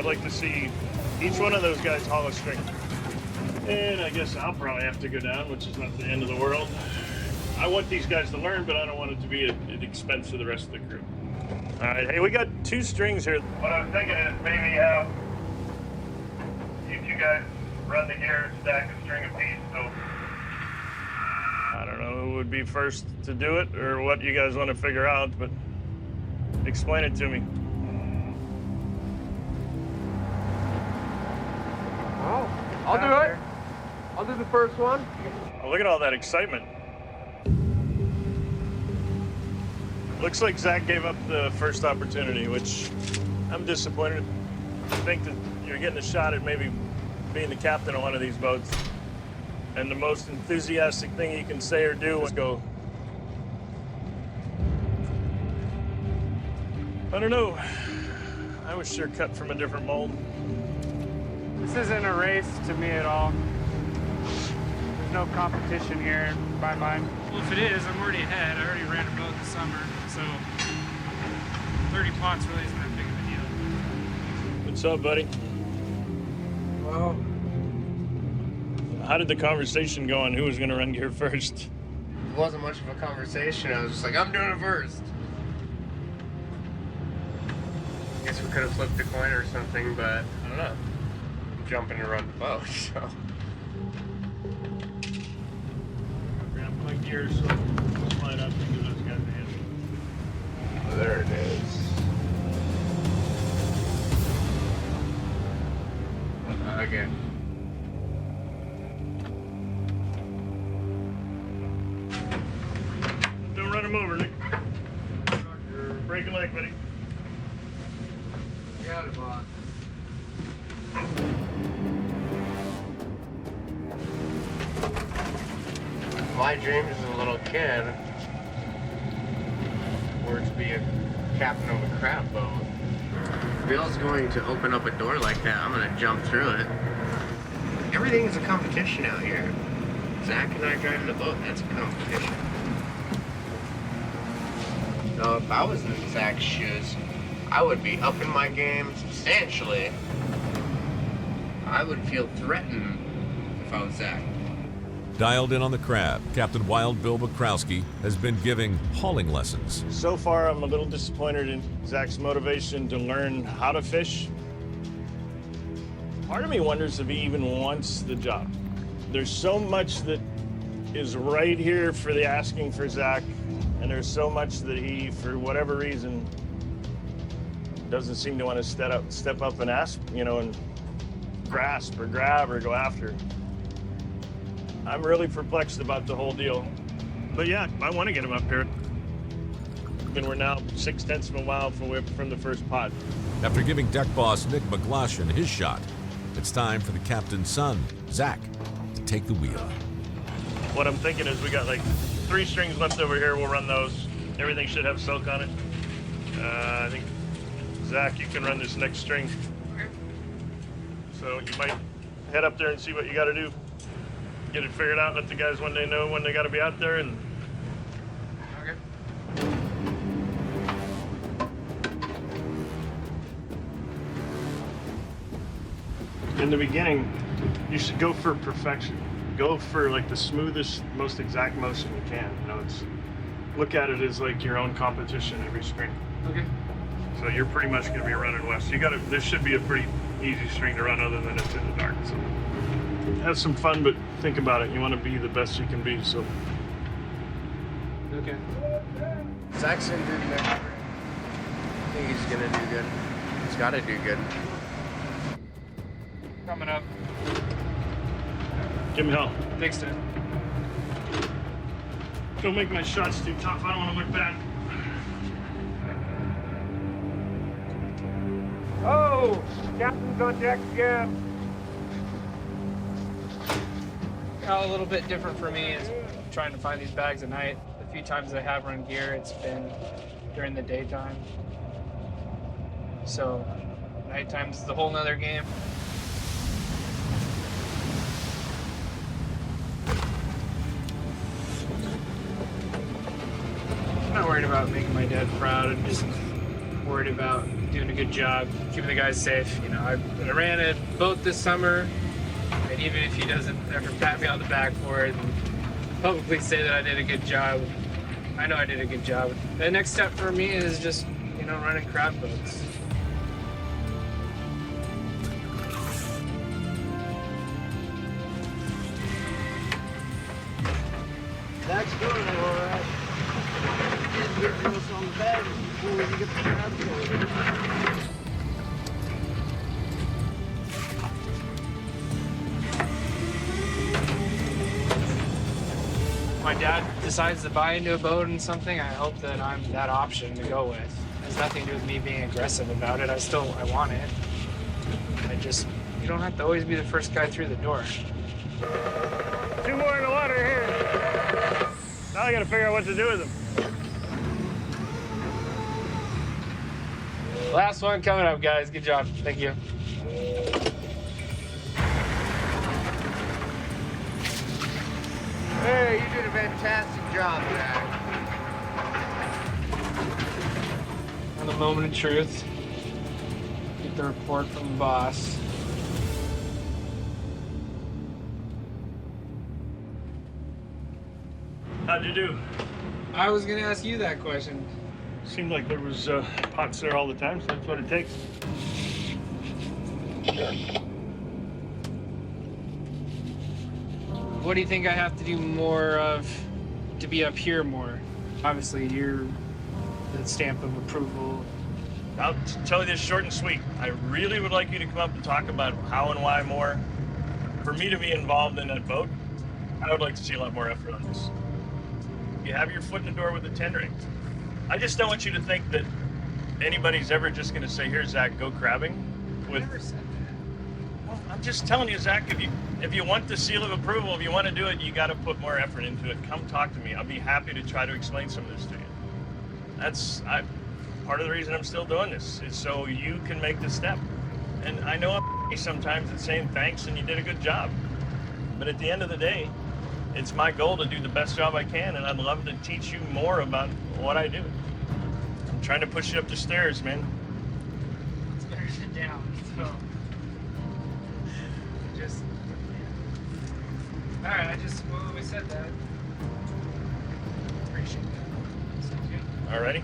I'd like to see each one of those guys haul a string. And I guess I'll probably have to go down, which is not the end of the world. I want these guys to learn, but I don't want it to be at the expense of the rest of the crew. All right, hey, we got 2 strings here. What I'm thinking is maybe have you guys run the gear, stack a string apiece. So I don't know who would be first to do it or what you guys want to figure out, but explain it to me. Oh, I'll do it. I'll do the first one. Oh, look at all that excitement. Looks like Zach gave up the first opportunity, which I'm disappointed. I think that you're getting a shot at maybe being the captain of one of these boats. And the most enthusiastic thing you can say or do is go. I don't know. I was sure cut from a different mold. This isn't a race to me at all. There's no competition here in my mind. Well, if it is, I'm already ahead. I already ran a boat this summer, so 30 pots really isn't that big of a deal. What's up, buddy? Well, how did the conversation go on who was going to run gear first? It wasn't much of a conversation. I was just like, I'm doing it first. Guess we could have flipped a coin or something, but I don't know. I'm jumping to run the boat, so. Grab my gear so we'll slide up into those guys' hands. Oh, there it is. Again. Don't run him over, Nick. Break a leg, buddy. Got it, boss. My dreams as a little kid were to be a captain of a crab boat. If Bill's going to open up a door like that, I'm going to jump through it. Everything's a competition out here. Zach and I driving the boat, that's a competition. So if I was in Zach's shoes, I would be upping my game substantially. I would feel threatened if I was Zach. Dialed in on the crab, Captain Wild Bill Wichrowski has been giving hauling lessons. So far, I'm a little disappointed in Zach's motivation to learn how to fish. Part of me wonders if he even wants the job. There's so much that is right here for the asking for Zach, and there's so much that he, for whatever reason, doesn't seem to want to step up and ask, and grasp or grab or go after. I'm really perplexed about the whole deal. But yeah, I want to get him up here. And we're now 0.6 of a mile from the first pot. After giving deck boss Nick McGlashan his shot, it's time for the captain's son, Zach, to take the wheel. What I'm thinking is we got like 3 strings left over here. We'll run those. Everything should have silk on it. I think, Zach, you can run this next string. So you might head up there and see what you got to do. Get it figured out, let the guys one day know when they got to be out there. And okay. in the beginning, you should go for perfection. Go for like the smoothest, most exact motion you can. Look at it as like your own competition every string. Okay. So you're pretty much going to be running west. This should be a pretty easy string to run other than it's in the dark. So have some fun, but think about it. You want to be the best you can be, so. Okay. Zach's in good nick. I think he's gonna do good. He's gotta do good. Coming up. Give me hell. Fixed it. Don't make my shots too tough. I don't want to look bad. Oh! Captain's on deck again. A little bit different for me is trying to find these bags at night. The few times I have run gear, it's been during the daytime. So nighttime's a whole nother game. I'm not worried about making my dad proud. I'm just worried about doing a good job, keeping the guys safe. You know, I ran a boat this summer, and even if he doesn't ever pat me on the back for it and publicly say that I did a good job, I know I did a good job. The next step for me is just, you know, running crab boats. That's good, all right. Just get us on the bag before we can get the crabs going. My dad decides to buy into a boat and something, I hope that I'm that option to go with. It has nothing to do with me being aggressive about it. I want it. You don't have to always be the first guy through the door. 2 more in the water here. Now I gotta figure out what to do with them. Last one coming up, guys. Good job. Thank you. Hey, you did a fantastic job, Zach. On the moment of truth, get the report from the boss. How'd you do? I was gonna ask you that question. Seemed like there was pots there all the time, so that's what it takes. What do you think I have to do more of to be up here more? Obviously, you're the stamp of approval. I'll tell you this short and sweet. I really would like you to come up and talk about how and why more. For me to be involved in that boat, I would like to see a lot more effort on this. You have your foot in the door with the tendering. I just don't want you to think that anybody's ever just going to say, "Here, Zach, go crabbing." I never said that. Well, I'm just telling you, Zach, if you want the seal of approval, if you want to do it, you got to put more effort into it. Come talk to me. I'll be happy to try to explain some of this to you. That's part of the reason I'm still doing this, is so you can make the step. And I know I'm sometimes at saying thanks and you did a good job. But at the end of the day, it's my goal to do the best job I can, and I'd love to teach you more about what I do. I'm trying to push you up the stairs, man. It's better sit down. So, just. All right. We said that. Appreciate that. Alrighty?